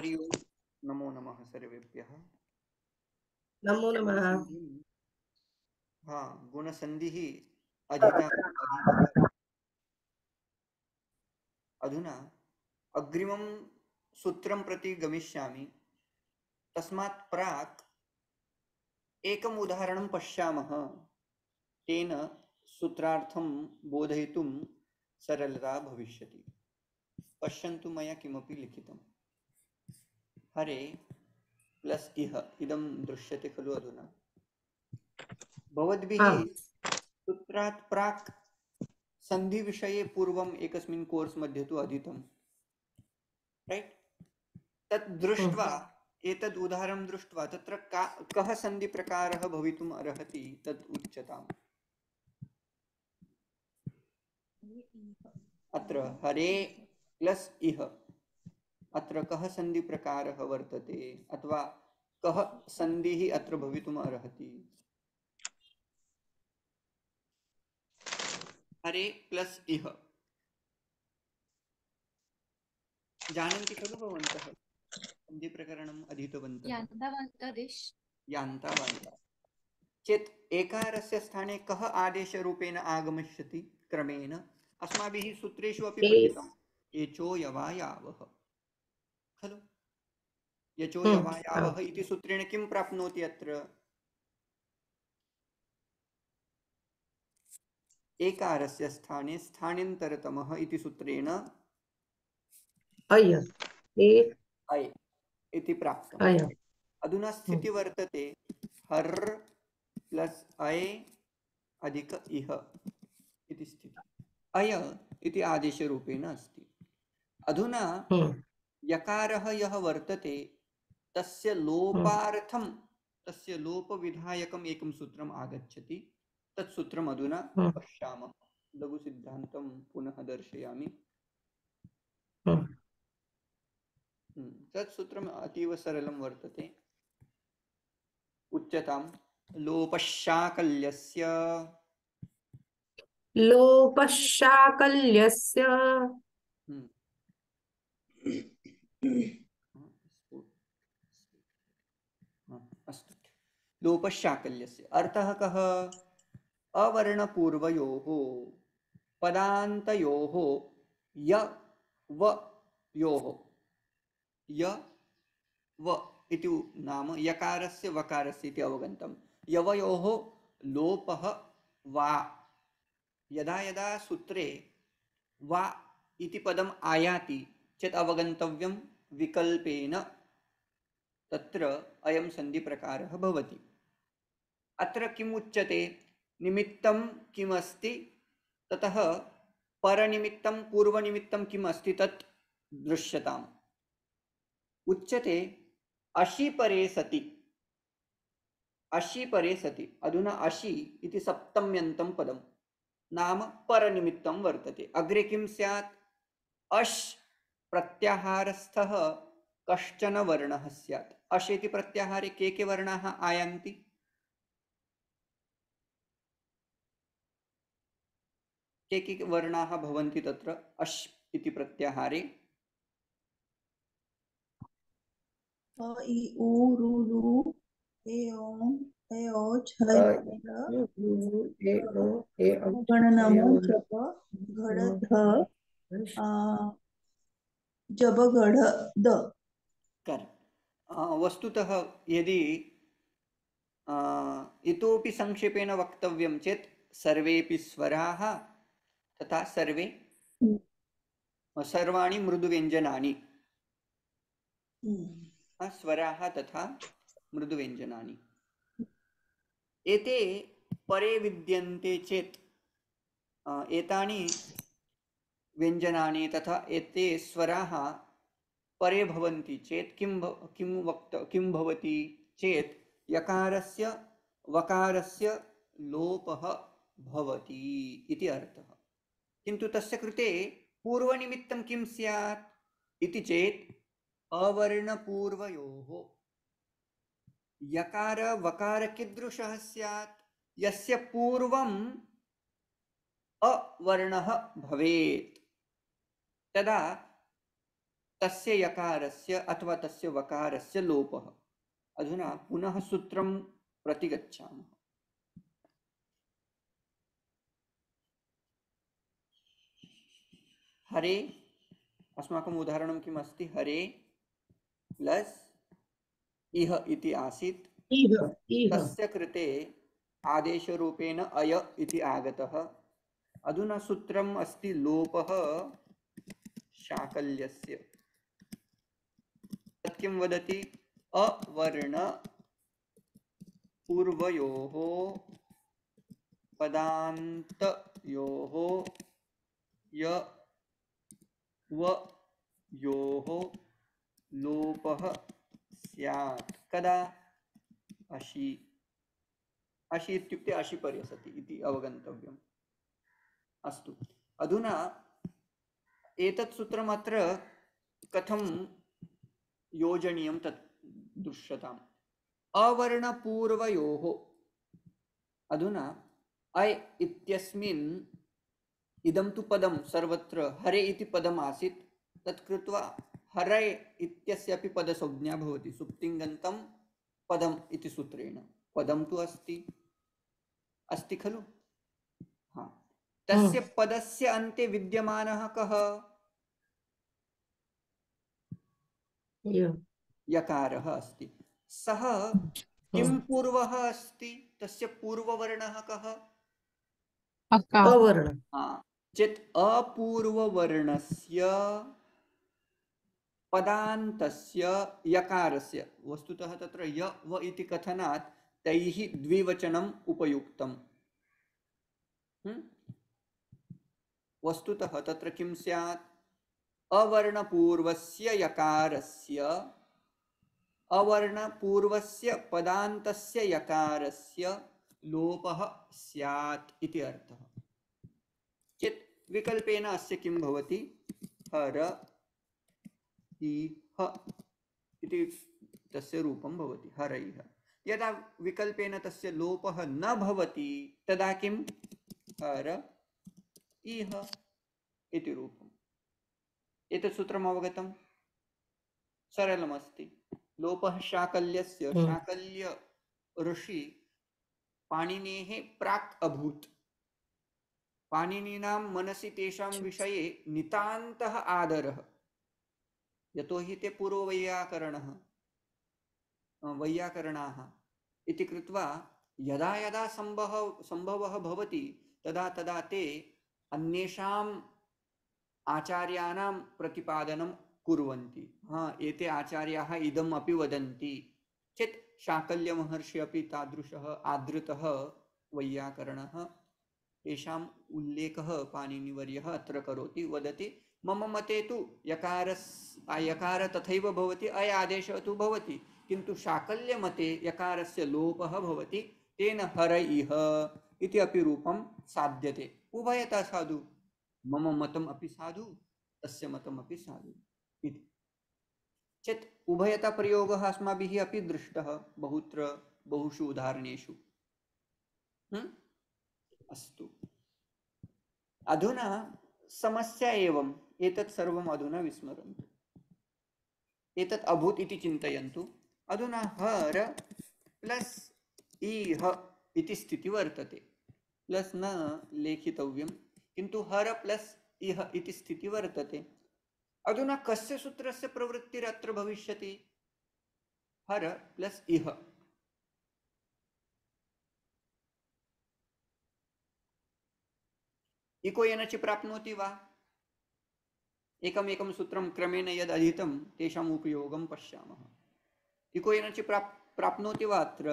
हरि ओम। नमो नमः सर्वेभ्यः। नमो नमः। गुणसन्धिं गुणसन्धिः अधीतः। अधुना अग्रिमं सूत्रं प्रति गमिष्यामि। तस्मात् प्राक् एकम् उदाहरणं पश्यामः। तेन सूत्रार्थं बोधयितुं सरलता भविष्यति। पश्यन्तु, मया किमपि लिखितं। हरे प्लस् इह इदं दृश्यते खलु अधुना? भवद्भिः सूत्रात् प्राक् संधि विषये पूर्वम् एकस्मिन् कोर्स् मध्ये तु अधीतं, राइट? तत् दृष्ट्वा एतद् उदाहरणं दृष्ट्वा तत्र कः संधि प्रकारः भवितुम् अर्हति तत् उच्यताम्। अत्र हरे प्लस इह, अत्र कः संधि प्रकारः वर्तते अथवा कः संधिः अत्र भवितुम् अर्हति? हरे प्लस इह जानन्ति खलु भवन्तः? संधि प्रकरणम् अधीतवन्तः। यान्तावन्तः चेत् एकारस्य स्थाने कः आदेशरूपेण आगमिष्यति? क्रमेण अस्माभिः सूत्रेषु अपि पठितं, एचो यवायावः खलु? यचो यवायावः इति सूत्रेण किं प्राप्नोति? अत्र एकारस्य स्थाने स्थानेन्तरतमः इति सूत्रेण अय इति प्राप्तम्। अधुना स्थिति वर्तते हर् प्लस अय अधिक इह इति स्थिति। अय इति आदेशरूपेण अस्ति। अधुना यकारः यः वर्तते तस्य लोपार्थं, तस्य लोपविधायकम् एकं सूत्रम् आगच्छति। तत् सूत्रम् अधुना पश्यामः। लघुसिद्धान्तं पुनः दर्शयामि। तत् सूत्रम् अतीव सरलं वर्तते। उच्यतां लोपशाकल्यस्य अस्तु। लोपशाकल्यस्य अर्थः कः? अवर्णपूर्वयोः पदान्तयोः य व योः, य व इति नाम यकारस्य वकारस्य इति अवगन्तम्। यवयोः लोपः वा। यदा यदा सूत्रे वा इति पदम् आयाति चेत् अवगन्तव्यं विकल्पेन तत्र अयं सन्धिप्रकारः भवति। अत्र किम् उच्यते? निमित्तं किमस्ति, ततः परनिमित्तं पूर्वनिमित्तं किम् अस्ति तत् दृश्यताम्। उच्यते अशि परे सति, अशि परे सति। अधुना अशि इति सप्तम्यन्तं पदं नाम परनिमित्तं वर्तते। अग्रे किं स्यात्? अश् प्रत्याहारस्थः कश्चन वर्णः स्यात्। अश् इति प्रत्याहारे के वर्णाः आयान्ति? के वर्णाः भवन्ति तत्र अश् इति प्रत्याहारे? अ इ उ रु लु ए ओं ए ओ छ गणनमो जप घड ध जब घड द। वस्तुतः यदि इतोपि संक्षेपेण वक्तव्यं चेत् सर्वेपि स्वराः तथा सर्वाणि मृदुव्यञ्जनानि, स्वराः तथा मृदुव्यञ्जनानि एते परे विद्यन्ते चेत् एतानि व्यञ्जनानि तथा एते स्वराः परे भवन्ति चेत् किं भवति चेत् यकारस्य वकारस्य लोपः भवति इति अर्थः। किन्तु तस्य कृते पूर्वनिमित्तं किं स्यात् इति चेत् अवर्णपूर्वयोः यकार वकार कीदृशः स्यात्? यस्य पूर्वम् अवर्णः भवेत्, तदा तस्य यकारस्य अथवा तस्य वकारस्य लोपः। अधुना पुनः सूत्रं प्रति गच्छामः। हरे अस्माकम् उदाहरणं किम् अस्ति? हरे प्लस् इह इति आसीत्, इह इह तस्य कृते आदेशरूपेण अय इति आगतः। अधुना सूत्रम् अस्ति लोपः शाकल्यस्य। तत् किं वदति? अवर्ण पूर्वयोः पदान्तयोः य व योः लोपः स्यात्। कदा? अशि। अशि इत्युक्ते अशिपर्य सति इति अवगन्तव्यम्। अस्तु, अधुना एतत् सूत्रम् अत्र कथं योजनीयं तत् दृश्यताम्। अवर्णपूर्वयोः, अधुना अय इत्यस्मिन् इदं तु पदं सर्वत्र हरे इति पदम् आसीत्, तत् कृत्वा हरे इत्यस्यापि पदसंज्ञा भवति, सुप्तिङन्तं पदम् इति सूत्रेण। पदं तु अस्ति खलु? हाँ, तस्य पदस्य अन्ते विद्यमानः कः? यकारः अस्ति। सः किं पूर्वः अस्ति? तस्य पूर्ववर्णः कः? अवर्ण। चेत् अपूर्ववर्णस्य पदान्तस्य यकारस्य, वस्तुतः तत्र य व इति कथनात् तैः द्विवचनम् उपयुक्तम्। वस्तुतः तत्र किं स्यात्? अवर्णपूर्वस्य यकारस्य, अवर्णपूर्वस्य पदान्तस्य यकारस्य लोपः स्यात् इति अर्थः। चेत् विकल्पेन अस्य किं भवति? हर इह इति तस्य रूपं भवति, हरैः। यदा विकल्पेन तस्य लोपः न भवति तदा किं? हर इह इति रूपम्। एतत् सूत्रम् अवगतं? सरलमस्ति। लोपः शाकल्यस्य, शाकल्य ऋषि पाणिनेः प्राक् अभूत्। पाणिनीनां मनसि तेषां विषये नितान्तः आदरः, यतोहि ते पूर्ववैयाकरणः वैयाकरणाः इति कृत्वा यदा यदा सम्भवः भवति तदा तदा ते अन्येषाम् आचार्याणां प्रतिपादनं कुर्वन्ति। एते आचार्याः इदम् अपि वदन्ति चेत् शाकल्यमहर्षि अपि तादृशः आदृतः वैयाकरणः, तेषाम् उल्लेखः पाणिनिवर्यः अत्र करोति। वदति मम मते तु यकार तथैव भवति, अय आदेशः तु भवति, किन्तु शाकल्यमते यकारस्य लोपः भवति, तेन हर इह इति अपि रूपं साध्यते। उभयता साधु, मम मतम् अपि साधु, तस्य मतम् अपि साधु इति चेत् उभयता प्रयोगः अस्माभिः अपि दृष्टः बहुत्र बहुषु उदाहरणेषु। अस्तु, अधुना समस्या एवम्, एतत् सर्वम् अधुना विस्मरन्तु, एतत् अभूत् इति चिन्तयन्तु। अधुना हर प्लस् इह इति स्थितिः वर्तते, प्लस् न लेखितव्यं, किन्तु हर प्लस् इह इति स्थितिः वर्तते। अधुना कस्य सूत्रस्य प्रवृत्तिरत्र भविष्यति? हर प्लस् इह। इको एनचि प्राप्नोति वा? एकमेकं सूत्रं क्रमेण यद् अधीतं तेषाम् उपयोगं पश्यामः। इको एनचि प्राप्नोति वा अत्र?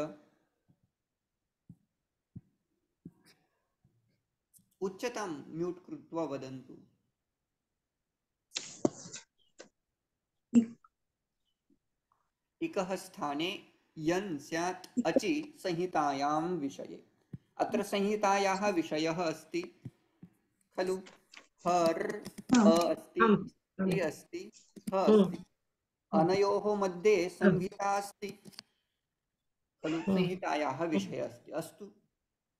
उच्चतां म्यूट् कृत्वा वदन्तु। इकः स्थाने यन् स्यात् अचि संहितायां विषये। अत्र संहितायाः विषयः अस्ति खलु? हर् अस्ति, इ अस्ति, ह अस्ति, अनयोः मध्ये संहिता अस्ति खलु? संहितायाः विषयः अस्ति। अस्तु,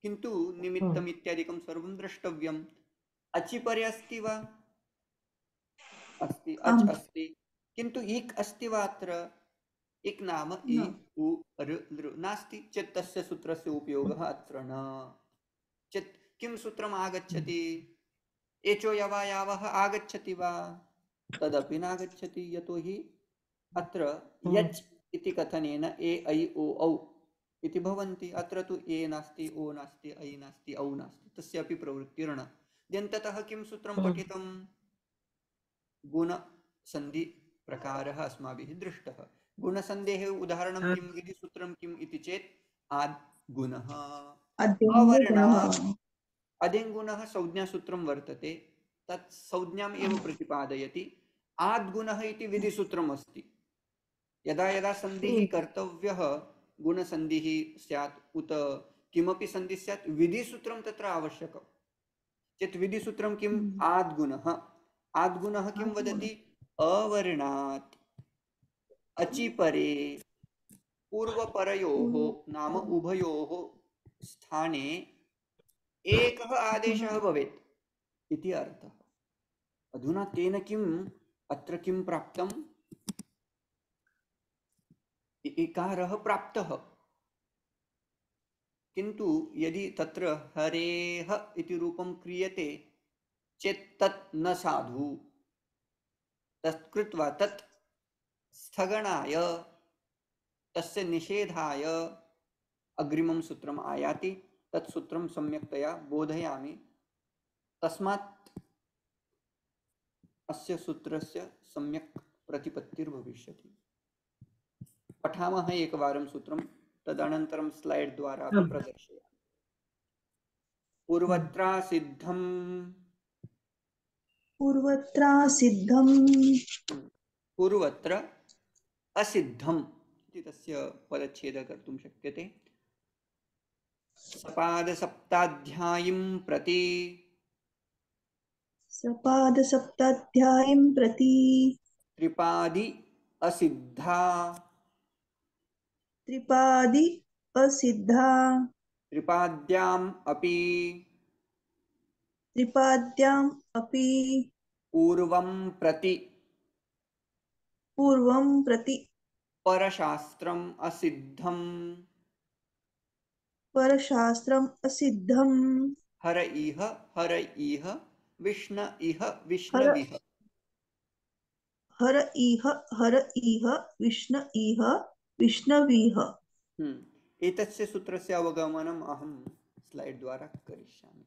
किन्तु निमित्तम् इत्यादिकं सर्वं द्रष्टव्यम्। अचि परे अस्ति वा? अस्ति, अच् अस्ति, किन्तु इक् अस्ति वा अत्र? इक् नाम इ न उ ऋ लृ नास्ति चेत् तस्य सूत्रस्य उपयोगः अत्र न। चेत् किं सूत्रम् आगच्छति? एचो यवायावः आगच्छति वा? तदपि नागच्छति, यतोहि अत्र यच् इति कथनेन ए ऐ ओ औ इति भवन्ति। अत्र तु ए नास्ति, ओ नास्ति, ऐ नास्ति, औ नास्ति, तस्यापि प्रवृत्तिर्न। अन्ततः किं सूत्रं पठितं? गुणसन्धि प्रकारः अस्माभिः दृष्टः। गुणसन्धेः उदाहरणं किं, विधिसूत्रं किम् इति चेत् आद्गुणः। अध्यङ्गुणः अदिङ्गुणः संज्ञासूत्रं वर्तते, तत् संज्ञाम् एव प्रतिपादयति। आद्गुणः इति विधिसूत्रम् अस्ति। यदा यदा सन्धिः कर्तव्यः, गुणसन्धिः स्यात् उत किमपि सन्धिः स्यात्, विधिसूत्रं तत्र आवश्यकं। चेत् विधिसूत्रं किम्? आद्गुणः। आद्गुणः किं वदति? अवर्णात् अचिपरे पूर्वपरयोः नाम उभयोः स्थाने एकः आदेशः भवेत् इति अर्थः। अधुना तेन किम् अत्र किं प्राप्तम्? इकारः प्राप्तः। किन्तु यदि तत्र हरेः इति रूपं क्रियते चेत् तत् न साधु। तत् कृत्वा तत् स्थगनाय, तस्य निषेधाय अग्रिमं सूत्रम् आयाति। तत् सूत्रं सम्यक्तया बोधयामि। तस्मात् अस्य सूत्रस्य सम्यक् प्रतिपत्तिर्भविष्यति। पठामः एकवारं सूत्रं, तदनन्तरं स्लैड् द्वारा अपि प्रदर्शयामि। पूर्वत्रा सिद्धं पूर्वत्रा सिद्धं पूर्वत्र असिद्धम् इति तस्य पदच्छेदः कर्तुं शक्यते। सपादसप्ताध्यायीं प्रति सपादसप्ताध्यायीं प्रति त्रिपादि असिद्धा त्रिपादि असिद्धा त्रिपाद्याम् अपि त्रिपाद्याम् अपि पूर्वं प्रति परशास्त्रम् असिद्धम् परशास्त्रम् असिद्धम् हर इह विष्ण इह हर विष्णविह। हर इह विष्ण इह विष्णवीह। एतस्य सूत्रस्य अवगमनम् अहं स्लैड् द्वारा करिष्यामि।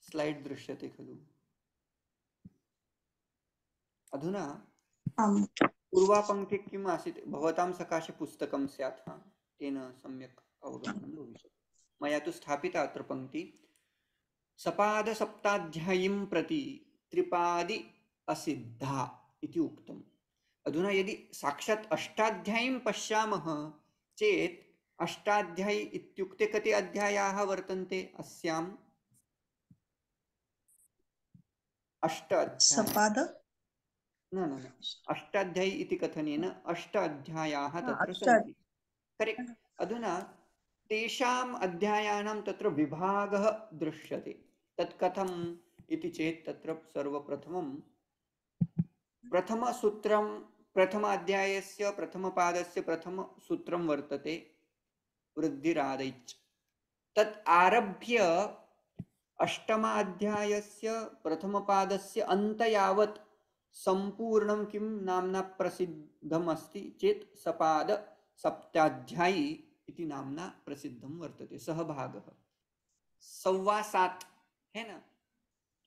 स्लैड् दृश्यते खलु? अधुना पूर्वापङ्क्तिः किम् आसीत्? भवतां सकाशे पुस्तकं स्यात्, तेन सम्यक् अवगमनं भविष्यति। मया तु स्थापिता अत्र पङ्क्ति, सपादसप्ताध्यायीं प्रति त्रिपादि असिद्धा इति उक्तम्। अधुना यदि साक्षात् अष्टाध्यायीं पश्यामः चेत् अष्टाध्यायी इत्युक्ते कति अध्यायाः वर्तन्ते अस्याम्? अष्ट अध्यायाः। न अष्टाध्यायी इति कथनेन अष्ट अध्यायाः तत्र सन्ति। करेक्ट्। अधुना तेषाम् अध्यायानां तत्र विभागः दृश्यते। तत् कथम् इति चेत् तत्र सर्वप्रथमं प्रथमसूत्रं, प्रथमाध्यायस्य प्रथमपादस्य प्रथमसूत्रं वर्तते वृद्धिरादैच्। तत् आरभ्य अष्टमाध्यायस्य प्रथमपादस्य अन्त यावत् सम्पूर्णं किं नाम्ना प्रसिद्धम् अस्ति चेत् सपाद सप्ताध्यायी इति नाम्ना प्रसिद्धं वर्तते। सः भागः 7.25 है ना,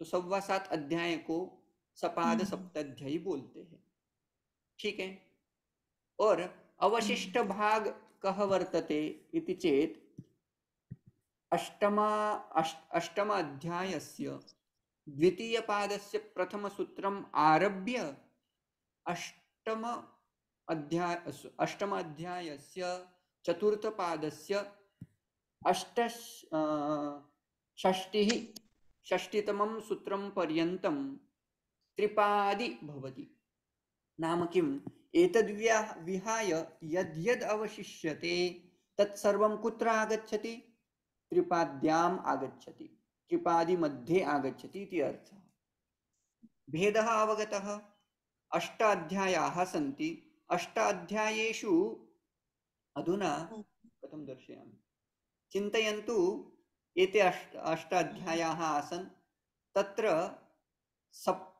तो 7.25 अध्याय को सपाद सप्ताध्यायी बोलते हैं। ठीक है। और अवशिष्ट भाग कः वर्तते इति चेत् अष्टम अध्यायस्य द्वितीयपादस्य प्रथमसूत्रम् आरभ्य अष्टम अध्यायस्य चतुर्थपादस्य षष्टितमं सूत्रं पर्यन्तं त्रिपादि भवति। नाम किम्? एतद्विहाय यद्यद् अवशिष्यते तत्सर्वं कुत्र आगच्छति? त्रिपाद्याम् आगच्छति। त्रिपादी मध्ये आगच्छति इति अर्थः। भेदः अवगतः। 8 अध्यायाः सन्ति। 8 अध्यायेषु अधुना कथं दर्शयामि, चिन्तयन्तु। एते 8 अध्यायाः आसन्। तत्र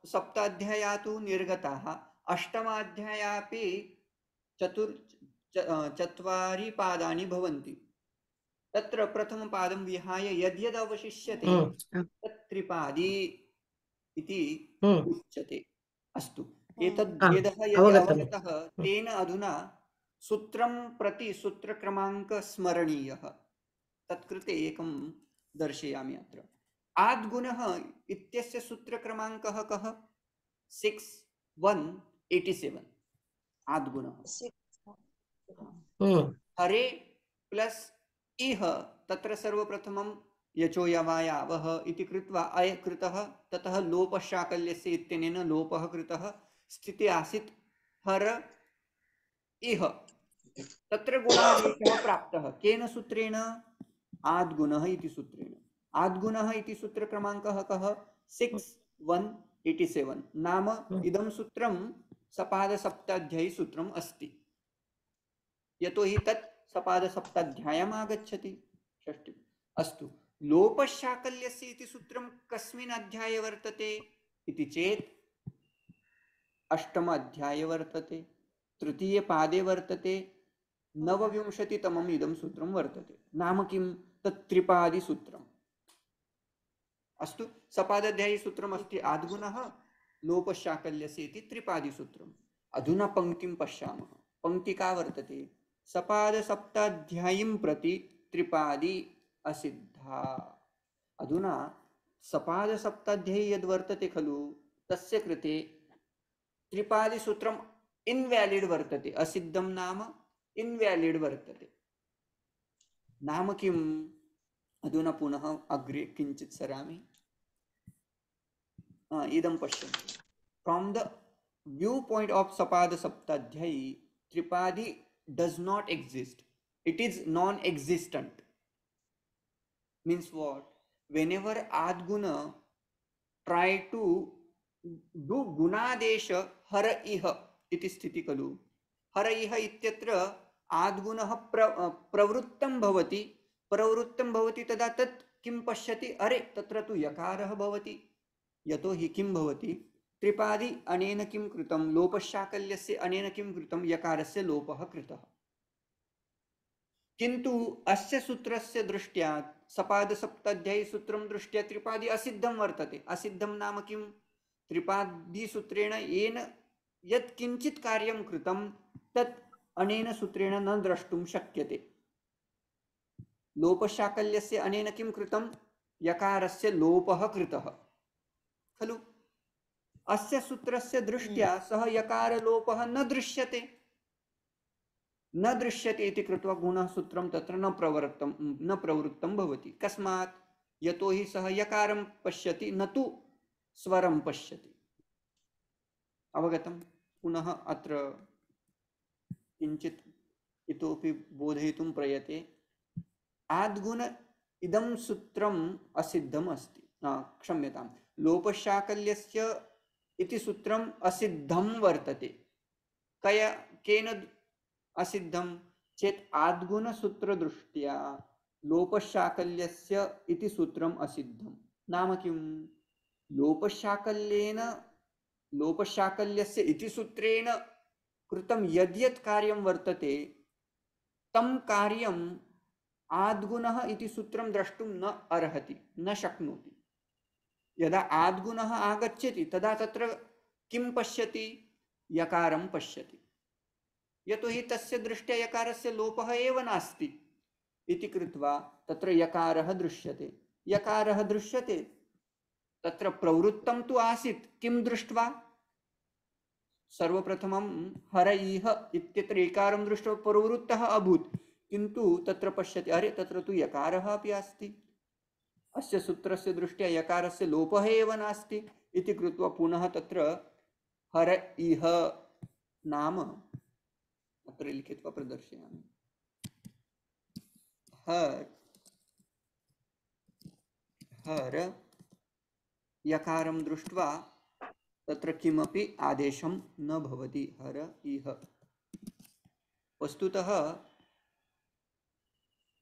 सप्ताध्यायाः तु निर्गताः। अष्टमाध्यायापि चत्वारि पादानि भवन्ति। तत्र प्रथमपादं विहाय यद्यद् अवशिष्यते तत् त्रिपादी इति उच्यते। अस्तु, एतद् भेदः यदि अवगतः, तेन अधुना सूत्रं प्रति सूत्रक्रमाङ्कः स्मरणीयः। तत्कृते एकं दर्शयामि अत्र। आद्गुणः इत्यस्य सूत्रक्रमाङ्कः कः? 6187 आद्गुणः। हरे प्लस इह, तत्र सर्वप्रथमं यचो यवायावः इति कृत्वा अय कृतः, ततः लोपशाकल्यस्य इत्यनेन लोपः कृतः, स्थिते आसीत् हर इह। तत्र गुणादेशः प्राप्तः केन सूत्रेण? आद्गुणः इति सूत्रेण। आद्गुणः इति सूत्रक्रमाङ्कः कः? 6187। नाम इदं सूत्रं सपादसप्ताध्यायी सूत्रम् अस्ति, यतोहि तत् सपादसप्ताध्याय्याम् आगच्छति। षष्ठी। अस्तु, लोपशाकल्यस्य इति सूत्रं कस्मिन् अध्याये वर्तते इति चेत् अष्टम अध्याये वर्तते, तृतीये पादे वर्तते, 29तमम् इदं सूत्रं वर्तते। नाम किं? तत् त्रिपादिसूत्रम्। अस्तु, सपादाध्यायी सूत्रम् अस्ति आद्गुणः, लोपशाकल्यस्य इति त्रिपादिसूत्रम्। अधुना पङ्क्तिं पश्यामः। पङ्क्ति का वर्तते? सपादसप्ताध्यायीं प्रति त्रिपादी असिद्धा। अधुना सपादसप्ताध्यायी यद् वर्तते खलु, तस्य कृते त्रिपादिसूत्रम् इन्व्यालिड् वर्तते। असिद्धं नाम इन्व्यालिड् वर्तते। नाम किम्? अधुना पुनः अग्रे किञ्चित् सरामि। इदं पश्यन्तु। From the view point of सपादसप्ताध्यायी, त्रिपादी does not exist. It is non-existent. Means what? Whenever adguna try to do gunadesha har iha iti sthiti kalu, har iha ityatra adgunah pravrittam bhavati tada tat kim pashyati, अरे तत्र तु यकारः भवति। यतो हि किं भवति? त्रिपादी अनेन किं कृतं? लोपशाकल्यस्य अनेन किं कृतं? यकारस्य लोपः कृतः। किन्तु अस्य सूत्रस्य दृष्ट्या, सपादसप्ताध्यायी सूत्रं दृष्ट्या त्रिपादी असिद्धं वर्तते। असिद्धं नाम किं? त्रिपादी सूत्रेण येन यत् किञ्चित् कार्यं कृतं तत् अनेन सूत्रेण न द्रष्टुं शक्यते। लोपशाकल्यस्य अनेन किं कृतं? यकारस्य लोपः कृतः खलु। अस्य सूत्रस्य दृष्ट्या सः यकारलोपः न दृश्यते इति कृत्वा गुणसूत्रं तत्र न प्रवृत्तं भवति। कस्मात्? यतोहि सः यकारं पश्यति, न तु स्वरं पश्यति। अवगतं? पुनः अत्र किञ्चित् इतोपि बोधयितुं प्रयते। आद्गुण इदं सूत्रम् असिद्धम् अस्ति। क्षम्यतां, लोपशाकल्यस्य इति सूत्रम् असिद्धं वर्तते। केन असिद्धं चेत् आद्गुणसूत्रदृष्ट्या लोपशाकल्यस्य इति सूत्रम् असिद्धं। नाम किं? लोपशाकल्यस्य इति सूत्रेण कृतं यद्यत् कार्यं वर्तते, तं कार्यम् आद्गुणः इति सूत्रं द्रष्टुं न अर्हति, न शक्नोति। यदा आद्गुणः आगच्छति तदा तत्र किं पश्यति? यकारं पश्यति। यतोहि तस्य दृष्ट्या यकारस्य लोपः एव नास्ति इति कृत्वा तत्र यकारः दृश्यते। यकारः दृश्यते, तत्र प्रवृत्तं तु आसीत्। किं दृष्ट्वा? सर्वप्रथमं हर इह इत्यत्र एकारं दृष्ट्वा प्रवृत्तः अभूत्, किन्तु तत्र पश्यति, अरे तत्र तु यकारः अपि अस्ति। अस्य सूत्रस्य दृष्ट्या यकारस्य लोपः एव नास्ति इति कृत्वा पुनः तत्र हर इह नाम अत्र लिखित्वा प्रदर्शयामि। हर यकारं दृष्ट्वा तत्र किमपि आदेशं न भवति। हर इह। वस्तुतः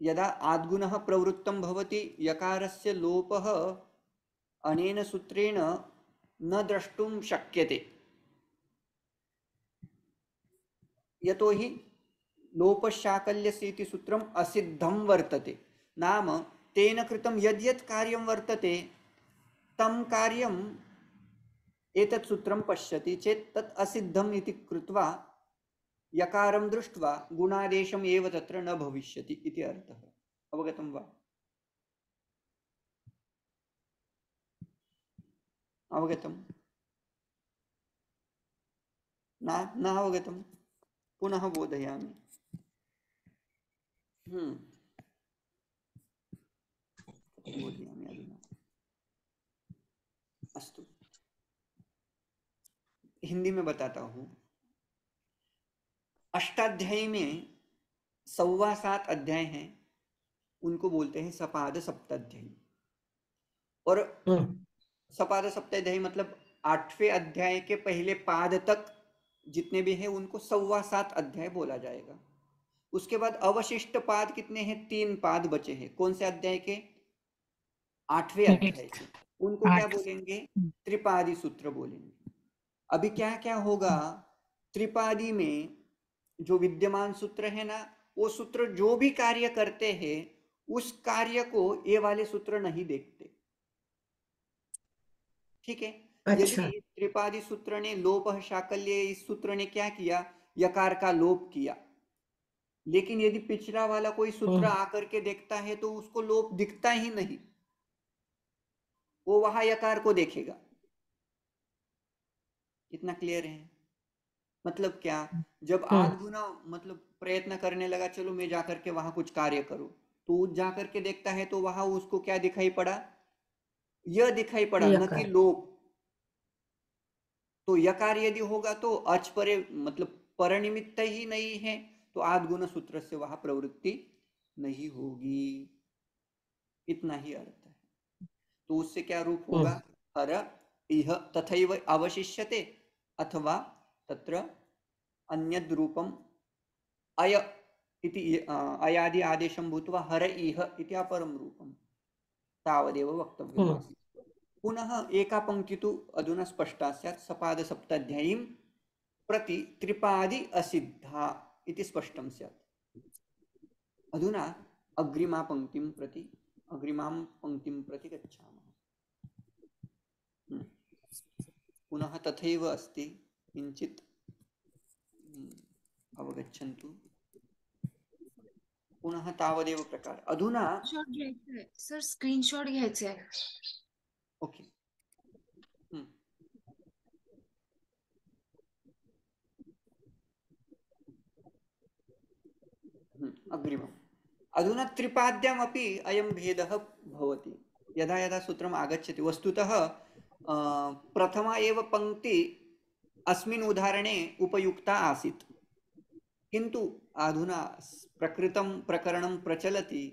यदा आद्गुणः प्रवृत्तं भवति यकारस्य लोपः अनेन सूत्रेण न द्रष्टुं शक्यते। यतोहि लोपशाकल्यस्य इति सूत्रम् असिद्धं वर्तते। नाम तेन कृतं यद्यत् कार्यं वर्तते तं कार्यम् एतत् सूत्रं पश्यति चेत् तत् असिद्धम् इति कृत्वा यकारं दृष्ट्वा गुणादेशम् एव तत्र न भविष्यति इति अर्थः। अवगतं वा? अवगतं? न अवगतं? पुनः बोधयामि। बोधयामि अधुना। अस्तु, हिंदी में बताता हूँ। अष्टाध्यायी में 7.25 अध्याय हैं, उनको बोलते हैं सपाद सप्ताध्यायी। और सपाद सप्ताध्यायी मतलब 8वें अध्याय के पहले पाद तक जितने भी हैं उनको 7.25 अध्याय बोला जाएगा। उसके बाद अवशिष्ट पाद कितने हैं? 3 पाद बचे हैं। कौन से अध्याय के? 8वें अध्याय के। उनको क्या बोलेंगे? त्रिपादी सूत्र बोलेंगे। अभी क्या क्या होगा त्रिपादी में? जो विद्यमान सूत्र है ना, वो सूत्र जो भी कार्य करते हैं उस कार्य को ये वाले सूत्र नहीं देखते। ठीक है? अच्छा। यदि त्रिपादी सूत्र ने लोप शाकल्य, इस सूत्र ने क्या किया? यकार का लोप किया। लेकिन यदि पिछला वाला कोई सूत्र आकर के देखता है तो उसको लोप दिखता ही नहीं, वो वहां यकार को देखेगा। कितना क्लियर है? मतलब क्या? जब आद्गुना मतलब प्रयत्न करने लगा, चलो मैं जाकर के वहां कुछ कार्य करूं, तो जाकर के देखता है तो वहां उसको क्या दिखाई पड़ा? यह दिखाई पड़ा, न कि लोप। तो यकार यदि होगा तो अच परे मतलब परनिमित्त ही नहीं है, तो आद्गुण सूत्र से वहां प्रवृत्ति नहीं होगी। इतना ही अर्थ है। तो उससे क्या रूप होगा? हर इह तथैव अवशिष्यते, अथवा तत्र अन्यद् रूपम अय इति अयादि आदेशं भूत्वा हर इह इति अपरं रूपं तावदेव वक्तव्यमासीत्। पुनः एका पंक्ति तु अधुना स्पष्टा स्यात्। सपाद सप्ताध्यायीं प्रति त्रिपादी असिद्धा इति स्पष्टं स्यात्। अधुना अग्रिमां पंक्तिं प्रति गच्छामः। पुनः तथैव अस्ति, किंचित् अवगच्छन्तु। पुनः तावदेव प्रकार। अधुना सर स्क्रीनशॉट घ्यायचे आहे। ओके। अग्रिमम्। अधुना त्रिपाद्यामपि अयं भेदः भवति। यदा यदा सूत्रम् आगच्छति, वस्तुतः प्रथमा एव पंक्ति अस्मिन् उदाहरणे उपयुक्ता आसीत्, किन्तु अधुना प्रकृतं प्रकरणं प्रचलति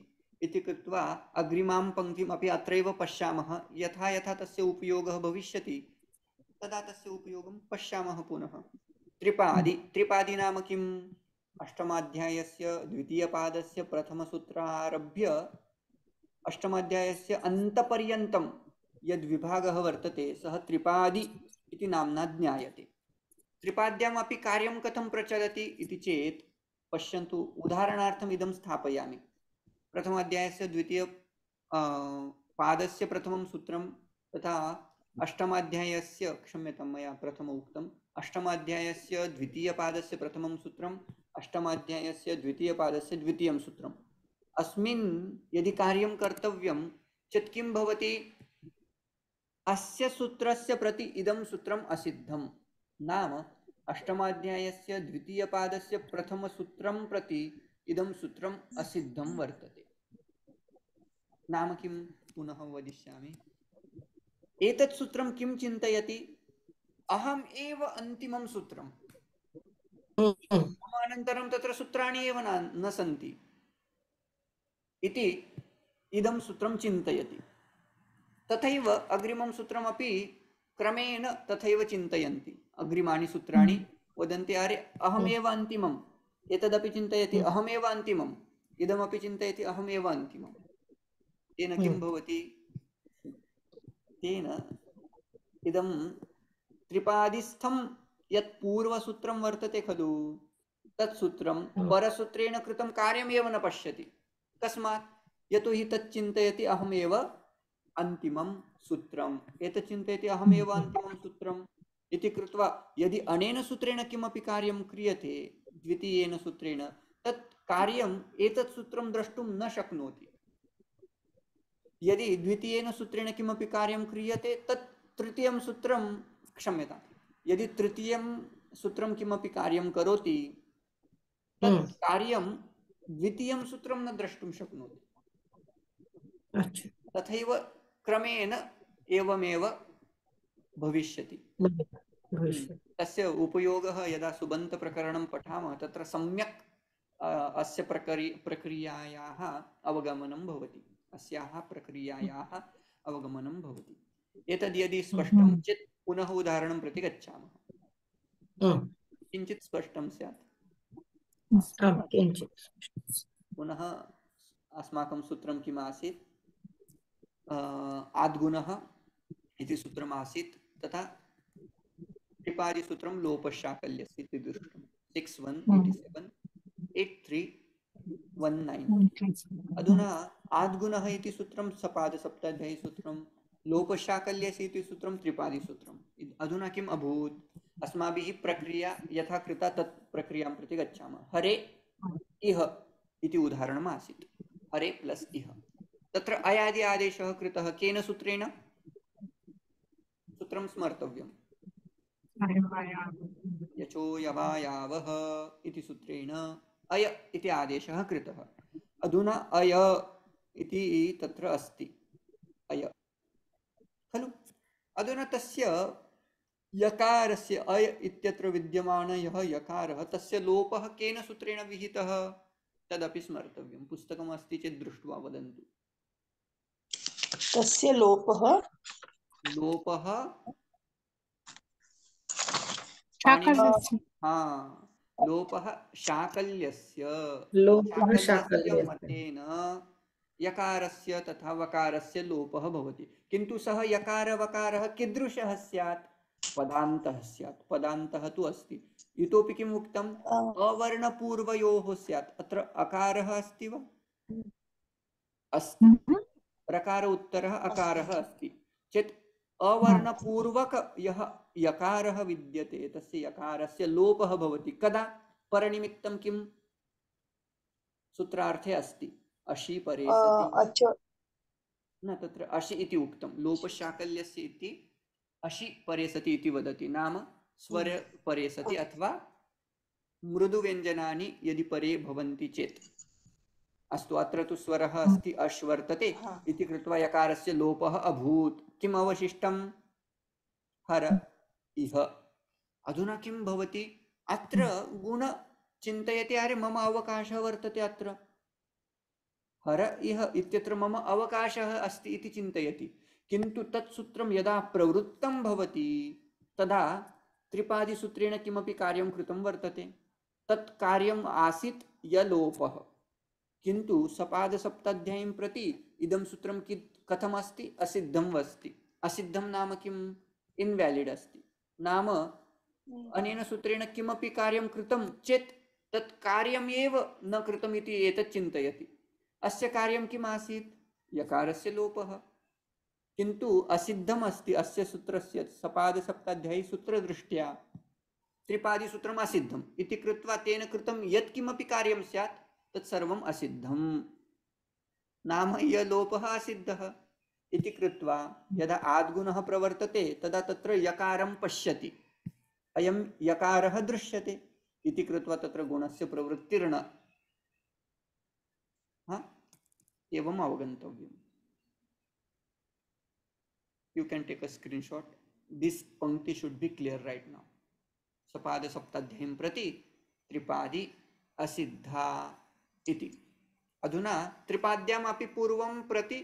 इति कृत्वा अग्रिमां पंक्तिम् अपि अत्रैव पश्यामः। यथा यथा तस्य उपयोगः भविष्यति तदा तस्य उपयोगं पश्यामः पुनः। त्रिपादी नाम किम्? अष्टमाध्यायस्य द्वितीयपादस्य प्रथमसूत्रारभ्य अष्टमाध्यायस्य अन्तपर्यन्तं यद्विभागः वर्तते सः त्रिपादी इति नाम्ना ज्ञायते। त्रिपाद्यामपि कार्यं कथं प्रचलति इति चेत् पश्यन्तु। उदाहरणार्थम् इदं स्थापयामि। प्रथमाध्यायस्य द्वितीय पादस्य प्रथमं सूत्रं तथा अष्टमाध्यायस्य, क्षम्यतां मया प्रथम उक्तम्, अष्टमाध्यायस्य द्वितीयपादस्य प्रथमं सूत्रम्, अष्टमाध्यायस्य द्वितीयपादस्य द्वितीयं सूत्रम्। अस्मिन् यदि कार्यं कर्तव्यं चेत् किं भवति? अस्य सूत्रस्य प्रति इदं सूत्रम् असिद्धं। नाम अष्टमाध्यायस्य द्वितीयपादस्य प्रथमसूत्रं प्रति इदं सूत्रम् असिद्धं वर्तते। नाम किं? पुनः वदिष्यामि। एतत् सूत्रं किं चिन्तयति? अहम् एव अन्तिमं सूत्रम्, मम अनन्तरं तत्र सूत्राणि एव न सन्ति इति इदं सूत्रं चिन्तयति। तथैव अग्रिमं सूत्रमपि क्रमेण तथैव चिन्तयन्ति। अग्रिमाणि सूत्राणि वदन्ति अरे अहमेव अन्तिमम्, एतदपि चिन्तयति अहमेव अन्तिमम्, इदमपि चिन्तयति अहमेव अन्तिमम्। तेन किं भवति? तेन इदं त्रिपादिस्थं यत् पूर्वसूत्रं वर्तते खलु, तत् सूत्रं परसूत्रेण कृतं कार्यमेव न पश्यति। कस्मात्? यतोहि तत् चिन्तयति अहमेव अन्तिमं सूत्रम्, एतत् चिन्तयति अहमेव अन्तिमं सूत्रम् इति कृत्वा यदि अनेन सूत्रेण किमपि कार्यं क्रियते द्वितीयेन सूत्रेण, तत् कार्यम् एतत् सूत्रं द्रष्टुं न शक्नोति। यदि द्वितीयेन सूत्रेण किमपि कार्यं क्रियते तत् तृतीयं सूत्रं, क्षम्यतां, यदि तृतीयं सूत्रं किमपि कार्यं करोति तत् कार्यं द्वितीयं सूत्रं न द्रष्टुं शक्नोति। तथैव क्रमेण एवमेव भविष्यति। तस्य उपयोगः यदा सुबन्तप्रकरणं पठामः तत्र सम्यक् अस्य प्रक्रियायाः अवगमनं भवति, अस्याः प्रक्रियायाः अवगमनं भवति। एतद् यदि स्पष्टं चेत् पुनः उदाहरणं प्रति गच्छामः, किञ्चित् स्पष्टं स्यात्। पुनः अस्माकं सूत्रं किम् आसीत्? आद्गुणः इति सूत्रम् आसीत्, तथा त्रिपादिसूत्रं लोपशाकल्यस्य इति दृष्टं। 61878319। अधुना आद्गुणः इति सूत्रं सपादसप्ताध्यायी सूत्रं, लोपशाकल्यस्य इति सूत्रं त्रिपादिसूत्रम्। अधुना किम् अभूत्? अस्माभिः प्रक्रिया यथा कृता तत् प्रक्रियां प्रति गच्छामः। हरे इह इति उदाहरणम् आसीत्, हरे प्लस् इह। तत्र अयादि आदेशः कृतः केन सूत्रेण? सूत्रं स्मर्तव्यम्। यचो यवायावः इति सूत्रेण अय इति आदेशः कृतः। अधुना अय इति तत्र अस्ति, अय खलु। अधुना तस्य यकारस्य अय इत्यत्र विद्यमानः यकारः, तस्य लोपः केन सूत्रेण विहितः तदपि स्मर्तव्यं। पुस्तकम् अस्ति चेत् दृष्ट्वा वदन्तु। तस्य लोपः लोपः शाकल्यस्य मतेन यकारस्य तथा वकारस्य लोपः भवति। किन्तु सः यकार वकारः कीदृशः स्यात्? पदान्तः स्यात्। पदान्तः तु अस्ति। इतोपि किम् उक्तम्? अवर्णपूर्वयोः स्यात्। अत्र अकारः अस्ति वा? अस्ति। रकार उत्तरः अकारः अस्ति चेत् अवर्णपूर्वक यः यकारः विद्यते तस्य यकारस्य लोपः भवति। कदा? परनिमित्तं किम्? सूत्रार्थे अस्ति अशि परेसति न, तत्र अशि इति उक्तं। लोपशाकल्यस्य इति अशि परेसति इति वदति, नाम स्वर परेसति अथवा मृदुव्यञ्जनानि यदि परे भवन्ति चेत्। अस्तु, अत्र तु स्वरः अस्ति अश् वर्तते इति कृत्वा यकारस्य लोपः अभूत्। किम् अवशिष्टं? हर इह। अधुना किं भवति? अत्र गुण चिन्तयति, अरे मम अवकाशः वर्तते, अत्र हर इह इत्यत्र मम अवकाशः अस्ति इति चिन्तयति। किन्तु तत् सूत्रं यदा प्रवृत्तं भवति तदा त्रिपादिसूत्रेण किमपि कार्यं कृतं वर्तते। तत् कार्यम् आसीत् यलोपः। किन्तु सपादसप्ताध्यायीं प्रति इदं सूत्रं कथम् अस्ति? असिद्धम् अस्ति। असिद्धं नाम किम्? इन्व्यालिड् अस्ति। नाम अनेन सूत्रेण किमपि कार्यं कृतं चेत् तत् कार्यमेव न कृतम् इति एतत् चिन्तयति। अस्य कार्यं किम् आसीत्? यकारस्य लोपः। किन्तु असिद्धम् अस्ति अस्य सूत्रस्य, सपादसप्ताध्यायी सूत्रदृष्ट्या त्रिपादिसूत्रम् असिद्धम् इति कृत्वा तेन कृतं यत् किमपि कार्यं स्यात् तत्सर्वम् असिद्धम्, नाम यलोपः असिद्धः इति कृत्वा यदा आद्गुणः प्रवर्तते तदा तत्र यकारं पश्यति, अयं यकारः दृश्यते इति कृत्वा तत्र गुणस्य प्रवृत्तिर्न। एवम् अवगन्तव्यम्। You can take a screenshot. This pankti should be clear right now. सपाद सप्ताध्यायीं प्रति त्रिपादी असिद्धा इति। अधुना त्रिपाद्याम् अपि पूर्वं प्रति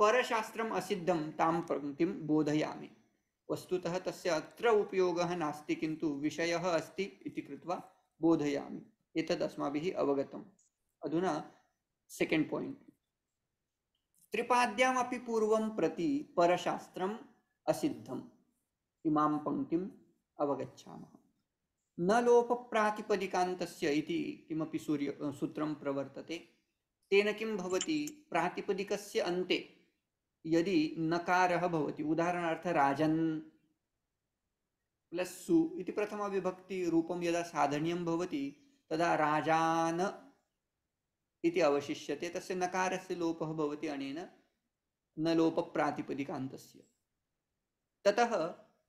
परशास्त्रम् असिद्धं तां पंक्तिं बोधयामि। वस्तुतः तस्य अत्र उपयोगः नास्ति, किन्तु विषयः अस्ति इति कृत्वा बोधयामि। एतद् अस्माभिः अवगतम्। अधुना सेकेंड पॉइंट। त्रिपाद्यामपि पूर्वं प्रति परशास्त्रम् असिद्धम्। इमां पंक्तिम् अवगच्छामः। न लोपप्रातिपदिकान्तस्य इति किमपि सूत्रं प्रवर्तते। तेन किं भवति? प्रातिपदिकस्य अन्ते यदि नकारः भवति, उदाहरणार्थ राजन् प्लस सु इति प्रथमा विभक्ति रूपं यदा साधनीयं भवति तदा राजान इति अवशिष्यते, तस्य नकारस्य लोपः भवति अनेन न लोपप्रातिपदिकान्तस्य। ततः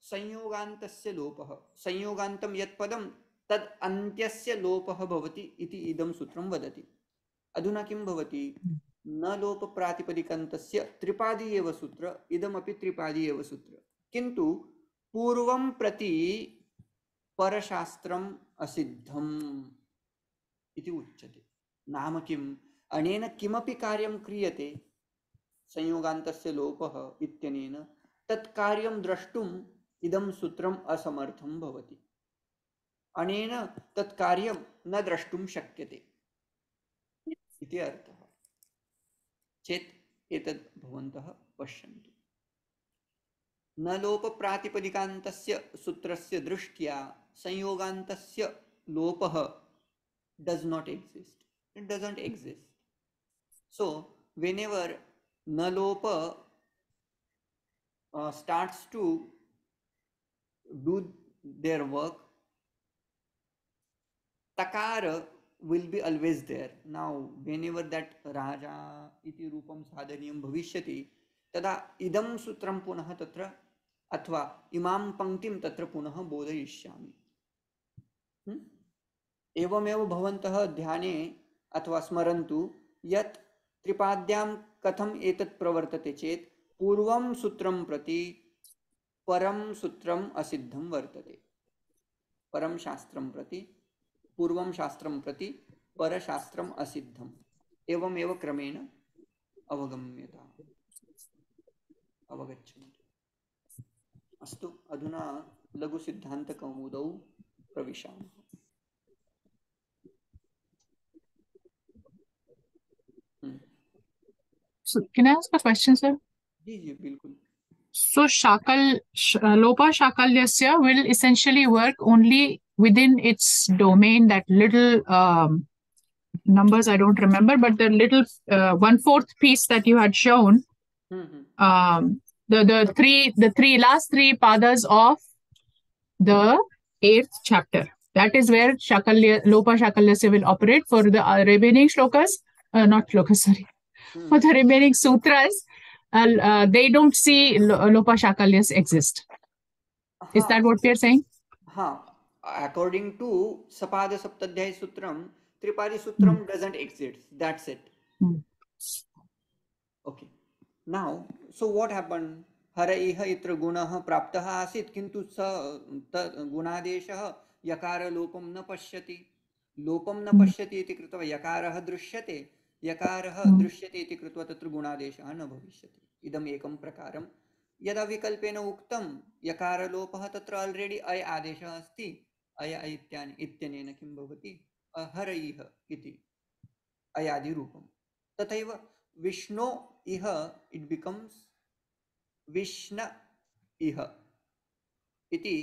संयोगान्तस्य लोपः, संयोगान्तं यत् पदं तद् अन्त्यस्य लोपः भवति इति इदं सूत्रं वदति। अधुना किं भवति? न लोपप्रातिपदिकान्तस्य त्रिपादी एव सूत्र, इदमपि त्रिपादी एव सूत्र, किन्तु पूर्वं प्रति परशास्त्रम् असिद्धम् इति उच्यते। नाम किम्? अनेन किमपि कार्यं क्रियते संयोगान्तस्य लोपः इत्यनेन, तत् कार्यं द्रष्टुम् इदं सूत्रम् असमर्थं भवति। अनेन तत् कार्यं न द्रष्टुं शक्यते इति अर्थः। चेत् एतद् भवन्तः पश्यन्तु। न लोपप्रातिपदिकान्तस्य सूत्रस्य दृष्ट्या संयोगान्तस्य लोपः does not exist. It doesn't exist. So whenever na lopa starts to do their work, takara will be always there. Now whenever that raja iti rupam sadhaniyam bhavishyati, tada idam sutram punah tatra अथवा इमां पंक्तिं तत्र पुनः बोधयिष्यामि। एवमेव भवन्तः ध्याने अथवा स्मरन्तु यत् त्रिपाद्यां कथम् एतत् प्रवर्तते चेत् पूर्वं सूत्रं प्रति परं सूत्रम् असिद्धं वर्तते। परं शास्त्रं प्रति पूर्वं शास्त्रं प्रति परशास्त्रम् असिद्धम्। एवमेव क्रमेण अवगम्यता अवगच्छन्तु। अस्तु, अधुना लघुसिद्धान्तकौमुदौ प्रविशामः। So can I ask a question, sir? जी जी बिल्कुल। So Lopa Shakalyasya will essentially work only within its domain, that little numbers I don't remember, but the little 1/4 piece that you had shown, the last three padas of the 8th chapter. That is where Lopa Shakalyasya will operate. For the remaining shlokas, not shlokas, sorry. For the remaining sutras, they don't see Lopa Shakalyas exist. Is that what we are saying? According to Sapada Saptadhyay Sutram, Tripadi Sutram doesn't exist. That's it. Okay. Now, so what happened? Haraiha itra gunaha praptaha asit, kintu sa gunadeshah yakara lopam na pashyati. Lopam na pashyati iti krutva yakarah drishyate. यकारः दृश्यते इति कृत्वा तत्र गुणादेशः न भविष्यति। इदम् एकं प्रकारं। यदा विकल्पेन उक्तं यकारलोपः, तत्र ऑलरेडी अय आदेशः अस्ति। अय इत्यनेन किं भवति? हरैः इति अयादि रूपं। तथैव विष्णो इह, इट बिकम्स विष्ण इह इति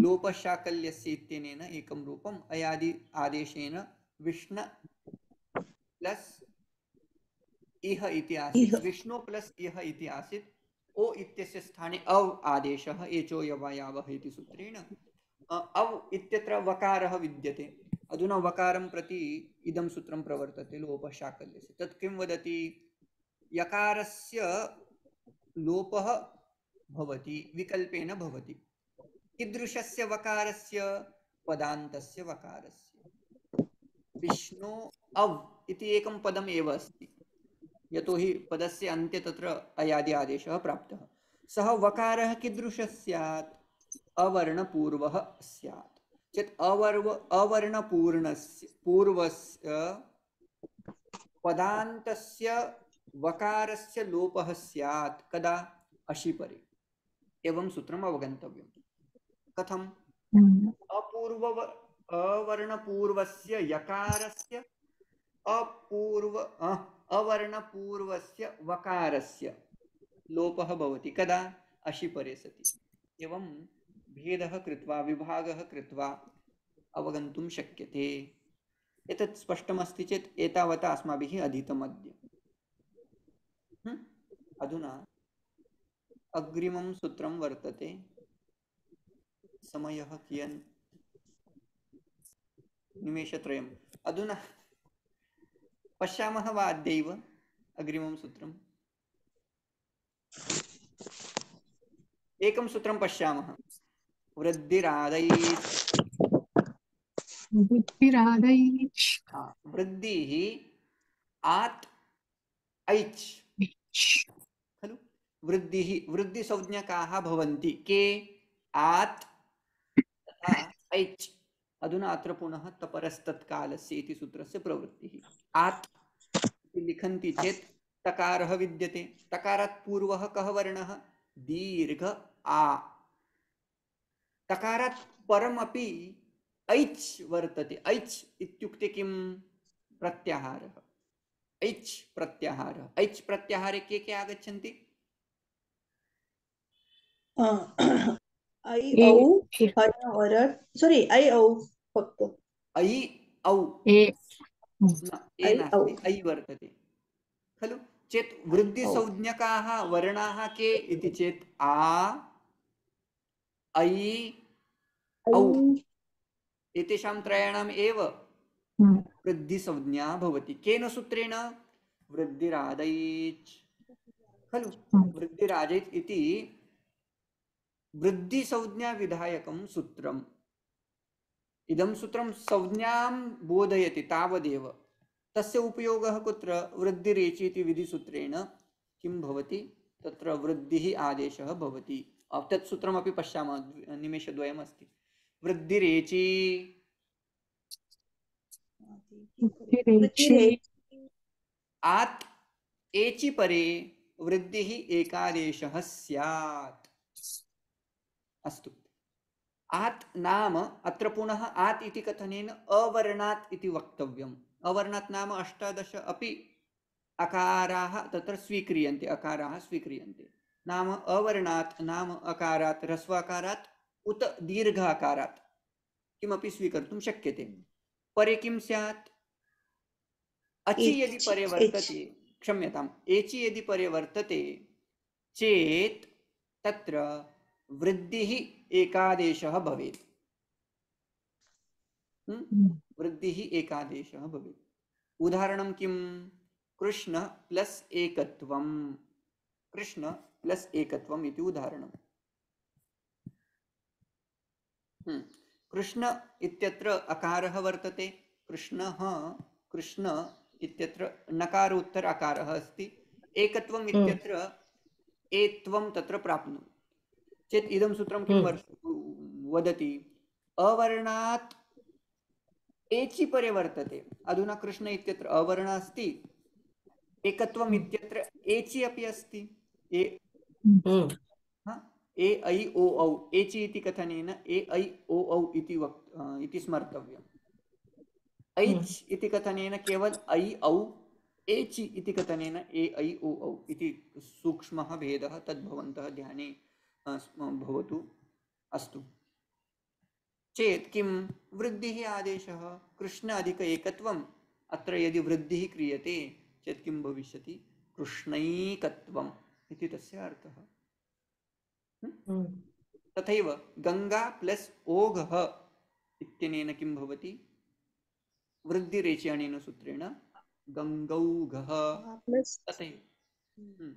लोपशाकल्यस्य इत्यनेन एकं रूपम् अयादि आदेशेन विष्ण प्लस इह इति आसीत्। विष्णु प्लस इह इति आसीत्। ओ इत्यस्य स्थाने अव आदेशः एचो यवायावः इति सूत्रेण अव इत्यत्र वकारः विद्यते। अधुना वकारं प्रति इदं सूत्रं प्रवर्तते लोपशाकल्यस्य। तत् किं वदति? यकारस्य लोपः भवति, विकल्पेन भवति। कीदृशस्य वकारस्य? पदान्तस्य वकारस्य। विष्णु अव इति एकं पदम् एव अस्ति, यतोहि पदस्य अन्ते तत्र अयादि आदेशः प्राप्तः। सः वकारः कीदृशः स्यात्? अवर्णपूर्वः स्यात्। चेत् अवर्णपूर्णस्य पूर्वस्य पदान्तस्य वकारस्य लोपः स्यात् कदा अशिपरे एवं सूत्रम् अवगन्तव्यम् कथम् अवर्णपूर्वस्य यकारस्य अवर्णपूर्वस्य वकारस्य लोपः भवति कदा अशिपरे सति एवं भेदः कृत्वा विभागः कृत्वा अवगन्तुं शक्यते एतत् स्पष्टमस्ति चेत् एतावता अस्माभिः अधीतम् अद्य अधुना अग्रिमं सूत्रं वर्तते समयः कियन् निमेषत्रयम् अधुना पश्यामः वा अद्यैव अग्रिमं सूत्रम् एकं सूत्रं पश्यामः वृद्धिरादैः वृद्धिः आत् ऐच् खलु वृद्धिः वृद्धिसंज्ञकाः भवन्ति के आत् तथा ऐच् अधुना अत्र पुनः तपरस्तत्कालस्य इति सूत्रस्य प्रवृत्तिः आत् इति लिखन्ति चेत् तकारः विद्यते तकारात् पूर्वः कः वर्णः दीर्घ आ तकारात् परमपि ऐच् वर्तते ऐच् इत्युक्ते किं प्रत्याहारः ऐच् प्रत्याहारः ऐच् प्रत्याहारे के आगच्छन्ति ऐ औ सॉरी ऐ औ फक्त ऐ औ ए ए नास्ति ऐ वर्तते खलु चेत् वृद्धिसंज्ञकाः वर्णाः के इति चेत् आ ऐ औ एतेषां त्रयाणाम् एव वृद्धिसंज्ञा भवति केन सूत्रेण वृद्धिरादैच् खलु वृद्धिरादैच् इति वृद्धिसंज्ञा विधायकं सूत्रम् इदं सूत्रं संज्ञां बोधयति तावदेव तस्य उपयोगः कुत्र वृद्धिरेचि इति विधिसूत्रेण किं भवति तत्र वृद्धिः आदेशः भवति तत् सूत्रमपि पश्यामः निमेषद्वयमस्ति वृद्धिरेचि आत् एचि परे वृद्धिः एकादेशः स्यात् अस्तु आत् नाम अत्र पुनः आत् इति कथनेन अवर्णात् इति वक्तव्यम् अवर्णात् नाम 18 अपि अकाराः तत्र स्वीक्रियन्ते अकाराः स्वीक्रियन्ते नाम अवर्णात् नाम अकारात् ह्रस्वाकारात् उत दीर्घ आकारात् किमपि स्वीकर्तुं शक्यते परे किं स्यात् अचि यदि परे वर्तते क्षम्यताम् एचि यदि परे वर्तते चेत् तत्र वृद्धिः एकादेशः भवेत् वृद्धिः एकादेशः भवेत् उदाहरणं किं कृष्ण प्लस एकत्वम् कृष्ण प्लस एकत्वम् इति उदाहरणम् कृष्ण इत्यत्र अकारः वर्तते कृष्णः कृष्ण इत्यत्र नकारोत्तर अकारः अस्ति एकत्वम् इत्यत्र एत्वं तत्र प्राप्नोति चेत् इदं सूत्रं किं वदति अवर्णात् एचि परे वर्तते अधुना कृष्ण इत्यत्र अवर्ण अस्ति एकत्वम् इत्यत्र एचि अपि अस्ति ए ऐ ओ औ एचि इति कथनेन ए ऐ ओ औ इति स्मर्तव्यम् ऐच् इति कथनेन केवल ऐ औ एचि इति कथनेन ए ऐ ओ औ इति सूक्ष्मः भेदः तद्भवन्तः ध्याने भवतु अस्तु चेत् किं वृद्धिः आदेशः कृष्ण अधिक एकत्वम् अत्र यदि वृद्धिः क्रियते चेत् किं भविष्यति कृष्णैकत्वम् इति तस्य अर्थः तथैव गंगा प्लस ओघः इत्यनेन किं भवति वृद्धिरेचि अनेन सूत्रेण गंगौघः तथैव